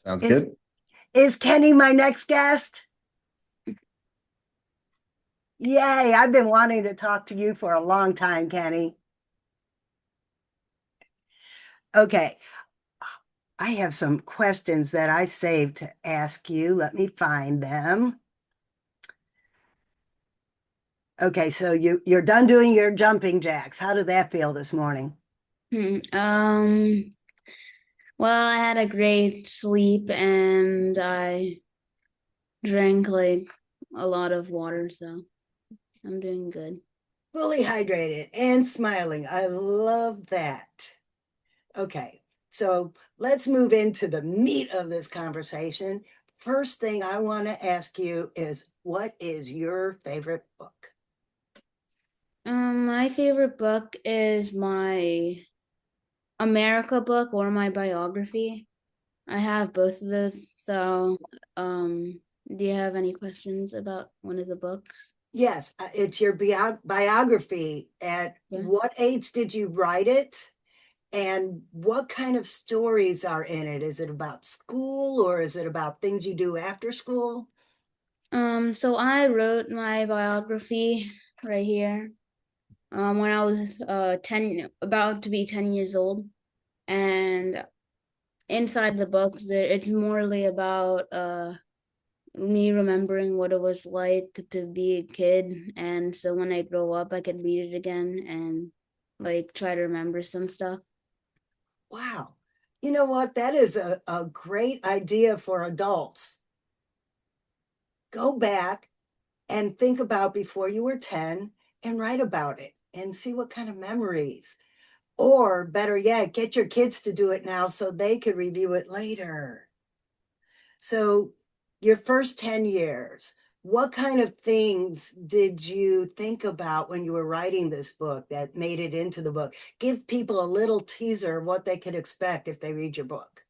Sounds Is good. is Kenny my next guest? Yay, I've been wanting to talk to you for a long time, Kenny. Okay, I have some questions that I saved to ask you. Let me find them. Okay, so you're done doing your jumping jacks. How did that feel this morning? Hmm. Well, I had a great sleep and I drank like a lot of water, so I'm doing good. Fully hydrated and smiling. I love that. Okay, so let's move into the meat of this conversation. First thing I want to ask you is what is your favorite book? My favorite book is my America book or my biography. I have both of those. So, do you have any questions about one of the books? Yes, it's your biography. At Yeah. what age did you write it? And what kind of stories are in it? Is it about school or is it about things you do after school? So I wrote my biography right here. When I was 10, about to be 10 years old. And inside the book, it's morely about me remembering what it was like to be a kid. And so when I grow up, I could read it again and like try to remember some stuff. Wow. You know what? That is a great idea for adults. Go back and think about before you were 10 and write about it and see what kind of memories. Or better yet, get your kids to do it now so they could review it later. So, your first 10 years, what kind of things did you think about when you were writing this book that made it into the book? Give people a little teaser of what they could expect if they read your book.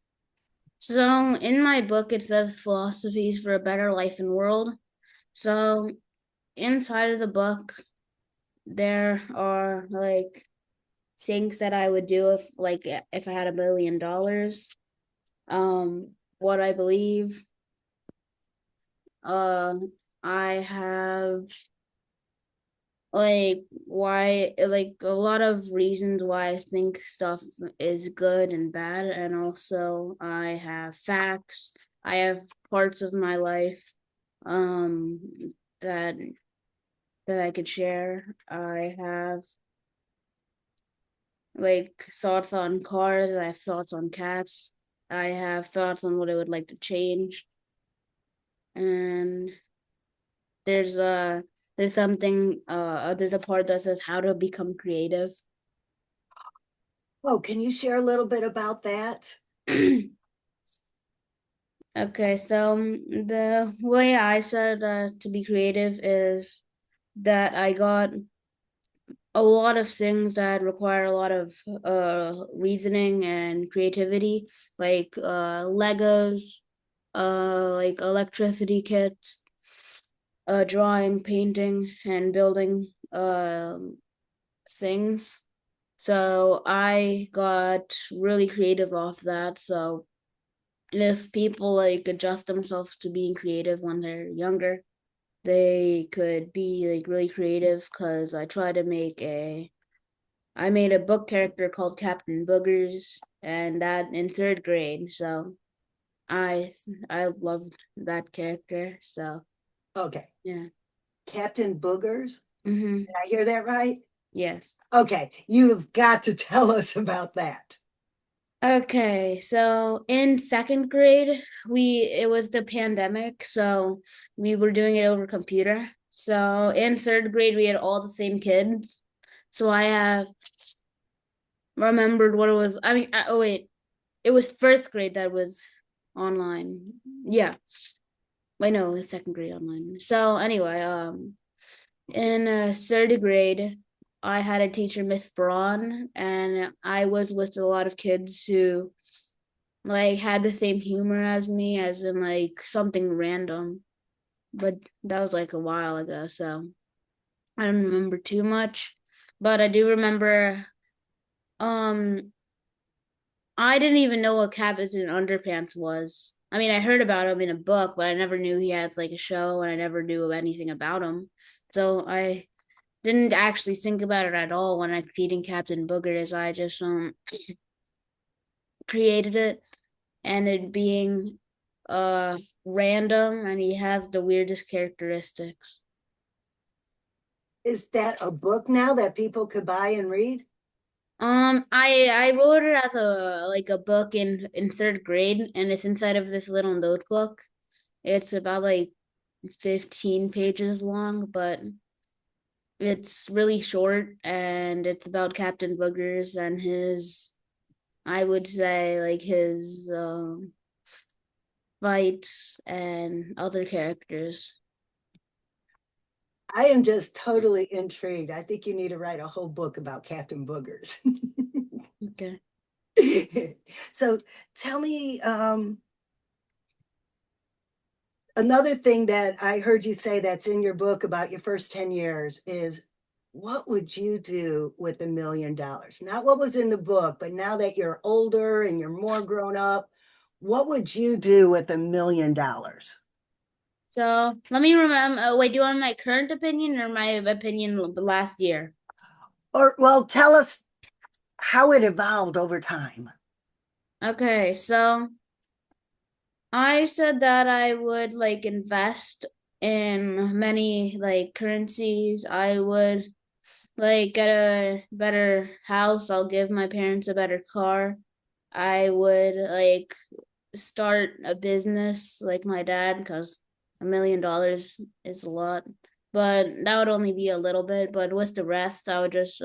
So in my book, it says philosophies for a better life and world. So inside of the book, there are like things that I would do if I had $1 million. What I believe. Uh, I have like a lot of reasons why I think stuff is good and bad, and also I have facts. I have parts of my life um that that I could share. I have like thoughts on cars, I have thoughts on cats, I have thoughts on what I would like to change, and there's a there's a part that says how to become creative. Oh, can you share a little bit about that? Okay, so the way I said to be creative is that I got a lot of things that require a lot of reasoning and creativity, like Legos, like electricity kits, drawing, painting, and building things. So I got really creative off that. So if people like adjust themselves to being creative when they're younger, they could be like really creative because I made a book character called Captain Boogers and that in third grade. So I I loved that character. So Okay. yeah. Captain Boogers. Mm-hmm. Did I hear that right? Yes. Okay. You've got to tell us about that. Okay, so in second grade, it was the pandemic, so we were doing it over computer. So in third grade, we had all the same kids. So I have remembered what it was. I mean, oh wait, it was first grade that was online. Yeah, I know it's second grade online. So anyway, in third grade, I had a teacher, Miss Braun, and I was with a lot of kids who like had the same humor as me, as in like something random. But that was like a while ago, so I don't remember too much. But I do remember um I didn't even know what Cabbages and Underpants was. I mean, I heard about him in a book, but I never knew he had like a show, and I never knew anything about him. So I didn't actually think about it at all when I created Captain Boogers. I just created it, and it being random, and he has the weirdest characteristics. Is that a book now that people could buy and read? I wrote it as a like a book in third grade, and it's inside of this little notebook. It's about like 15 pages long, but it's really short, and it's about Captain Boogers and his, I would say, like his fights and other characters. I am just totally intrigued. I think you need to write a whole book about Captain Boogers. Okay. So tell me, another thing that I heard you say that's in your book about your first 10 years is, what would you do with $1 million? Not what was in the book, but now that you're older and you're more grown up, what would you do with $1 million? So let me remember. Wait, do you want my current opinion or my opinion last year? Or, well, tell us how it evolved over time. Okay, so I said that I would like invest in many like currencies. I would like get a better house. I'll give my parents a better car. I would like start a business like my dad because $1 million is a lot. But that would only be a little bit. But with the rest, I would just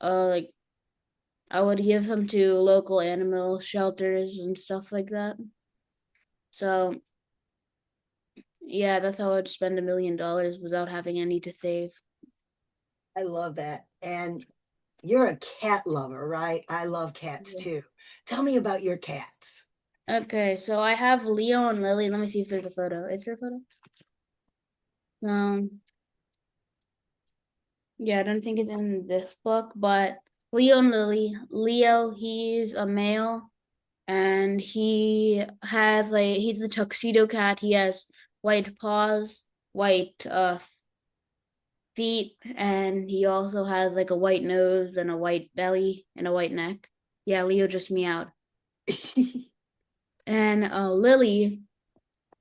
like I would give them to local animal shelters and stuff like that. So yeah, that's how I'd spend $1 million without having any to save. I love that. And you're a cat lover, right? I love cats Yeah. too. Tell me about your cats. Okay, so I have Leo and Lily. Let me see if there's a photo. Is there a photo? Yeah, I don't think it's in this book, but Leo and Lily. Leo, he's a male, and he's a tuxedo cat. He has white paws, white feet, and he also has like a white nose and a white belly and a white neck. Yeah, Leo just meowed. And Lily,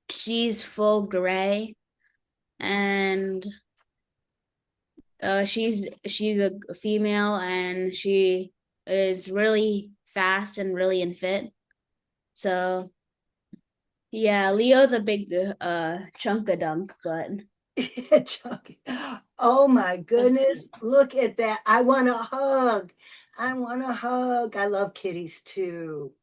she's full gray, and she's a female, and she is really fast and really unfit. So yeah, Leo's a big chunk of dunk, but Chucky. Oh my goodness. Look at that. I want a hug. I want a hug. I love kitties too.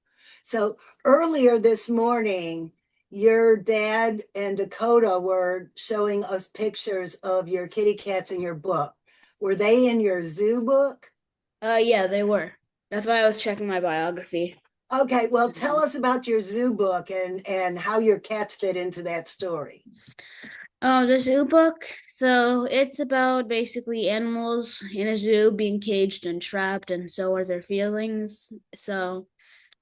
So earlier this morning, your dad and Dakota were showing us pictures of your kitty cats in your book. Were they in your zoo book? yeah, they were. That's why I was checking my biography. Okay, well, tell us about your zoo book and how your cats fit into that story. Oh, the zoo book. So it's about basically animals in a zoo being caged and trapped, and so are their feelings. So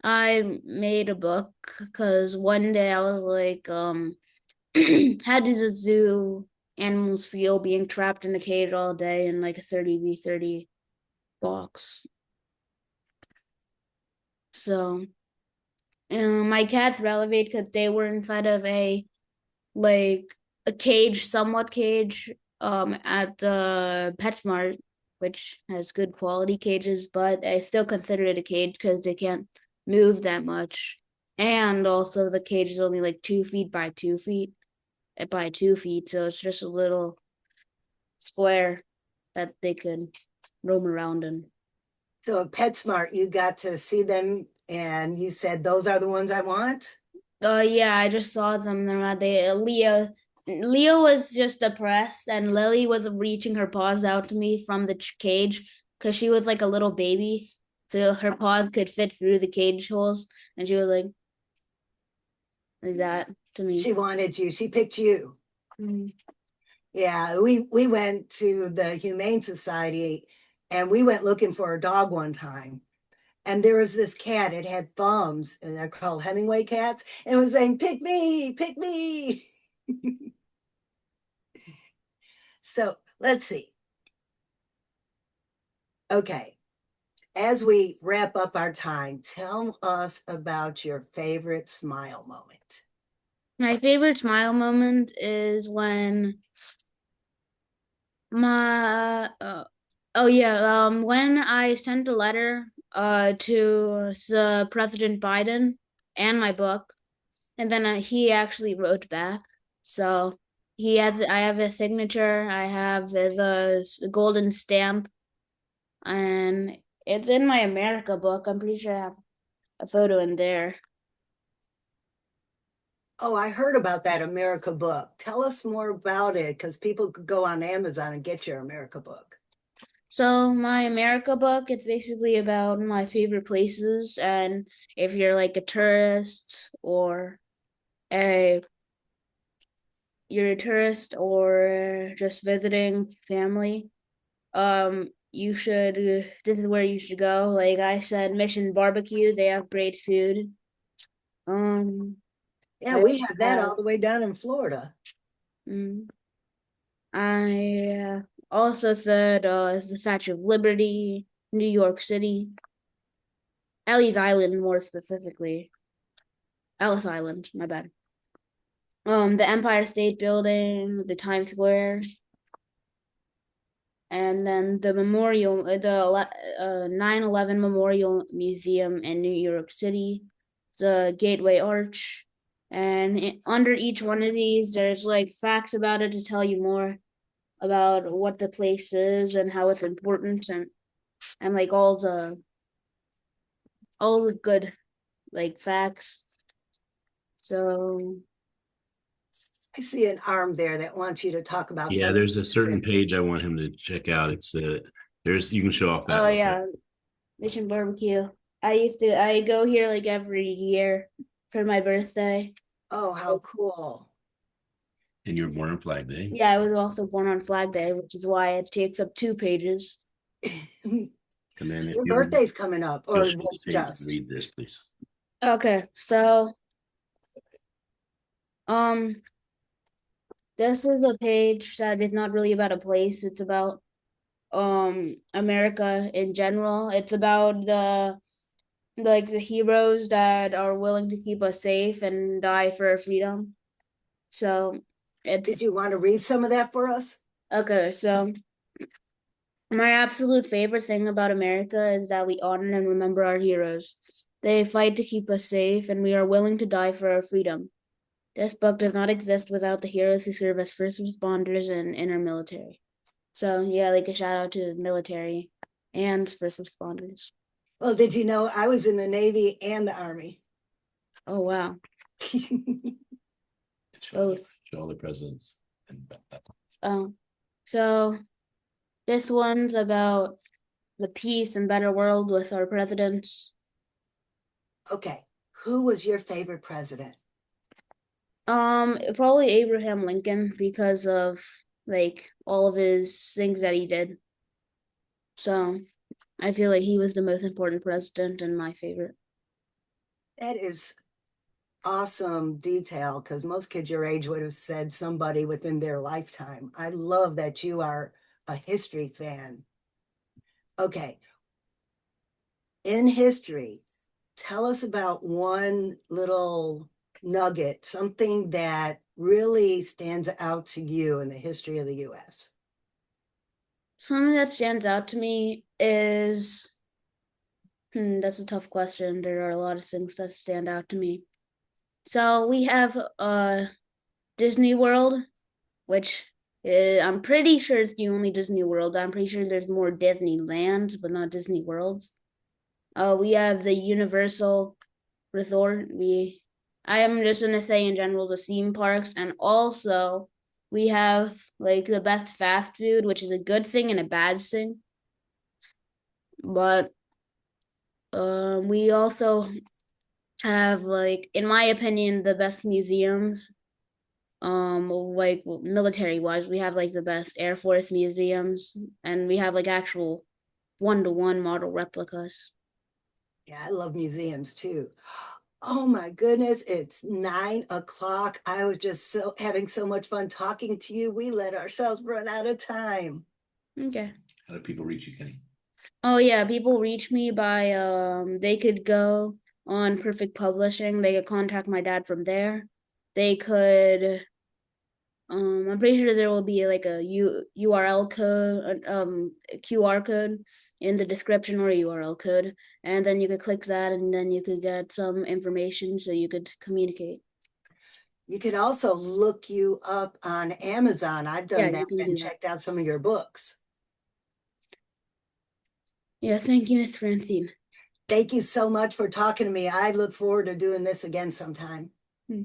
I made a book because one day I was like, how does a zoo animals feel being trapped in a cage all day in like a 30 v 30 box? So my cats relevate because they were inside of like a cage, somewhat cage, at the PetSmart, which has good quality cages, but I still consider it a cage because they can't move that much. And also the cage is only like 2 feet by 2 feet by 2 feet, so it's just a little square that they could roam around in. So at PetSmart, you got to see them and you said, those are the ones I want? Yeah, I just saw them. They Leo was just depressed, and Lily was reaching her paws out to me from the cage because she was like a little baby, so her paws could fit through the cage holes, and she was like that to She me. wanted you. She picked you. Mm. Yeah, we went to the Humane Society and we went looking for a dog one time. And there was this cat, it had thumbs, and they're called Hemingway cats, and it was saying, pick me, pick me. So let's see. Okay. As we wrap up our time, tell us about your favorite smile moment. My favorite smile moment is when my oh yeah, when I sent a letter to the President Biden and my book, and then he actually wrote back. So I have a signature, I have the golden stamp, and it's in my America book. I'm pretty sure I have a photo in there. Oh, I heard about that America book. Tell us more about it because people could go on Amazon and get your America book. So my America book, it's basically about my favorite places, and if you're like a tourist or a you're a tourist or just visiting family, you should this is where you should go. Like I said, Mission Barbecue, they have great food. Um, Yeah, I we have that have all the way down in Florida. mm, I also said the Statue of Liberty, New York City, Ellis Island more specifically. Ellis Island, my bad. The Empire State Building, the Times Square, and then the memorial, the 9/11 Memorial Museum in New York City, the Gateway Arch, and under each one of these, there's like facts about it to tell you more about what the place is and how it's important, and like all the good like facts. So I see an arm there that wants you to talk about Yeah, something there's a certain specific. page I want him to check out. It's there's you can show off that oh real quick. yeah, Mission Barbecue. I go here like every year for my birthday. Oh, how cool. And you were born on Flag Day. Yeah, I was also born on Flag Day, which is why it takes up 2 pages. And then So if your birthday's coming up, you'll or show the was page and just. read this, please. Okay, so um this is a page that is not really about a place, it's about America in general. It's about the heroes that are willing to keep us safe and die for our freedom. So Did it's you want to read some of that for us? okay, so my absolute favorite thing about America is that we honor and remember our heroes. They fight to keep us safe, and we are willing to die for our freedom. This book does not exist without the heroes who serve as first responders and in our military. So, yeah, like a shout out to the military and first responders. Well, did you know I was in the Navy and the Army? Oh, wow. Both. Show all the presidents. And that's Um, so, this one's about the peace and better world with our presidents. Okay, who was your favorite president? Probably Abraham Lincoln because of like all of his things that he did. So I feel like he was the most important president and my favorite. That is awesome detail because most kids your age would have said somebody within their lifetime. I love that you are a history fan. Okay, in history, tell us about one little nugget, something that really stands out to you in the history of the US. Something that stands out to me is that's a tough question. There are a lot of things that stand out to me. So we have Disney World, which I'm pretty sure it's the only Disney World. I'm pretty sure there's more Disneylands, but not Disney Worlds. We have the Universal Resort. I am just gonna say in general the theme parks, and also we have like the best fast food, which is a good thing and a bad thing. But we also have like, in my opinion, the best museums. Like military wise, we have like the best Air Force museums, and we have like actual 1-to-1 model replicas. Yeah, I love museums too. Oh my goodness, it's 9 o'clock. I was just so having so much fun talking to you. We let ourselves run out of time. Okay. How do people reach you, Kenny? Oh yeah, people reach me by they could go on Perfect Publishing. They could contact my dad from there. They could I'm pretty sure there will be like a URL code, a QR code in the description, or a URL code, and then you could click that, and then you could get some information so you could communicate. You can also look you up on Amazon. I've Yeah, done that you can and do that. checked out some of your books. Yeah, thank you, Miss Francine. Thank you so much for talking to me. I look forward to doing this again sometime. Hmm.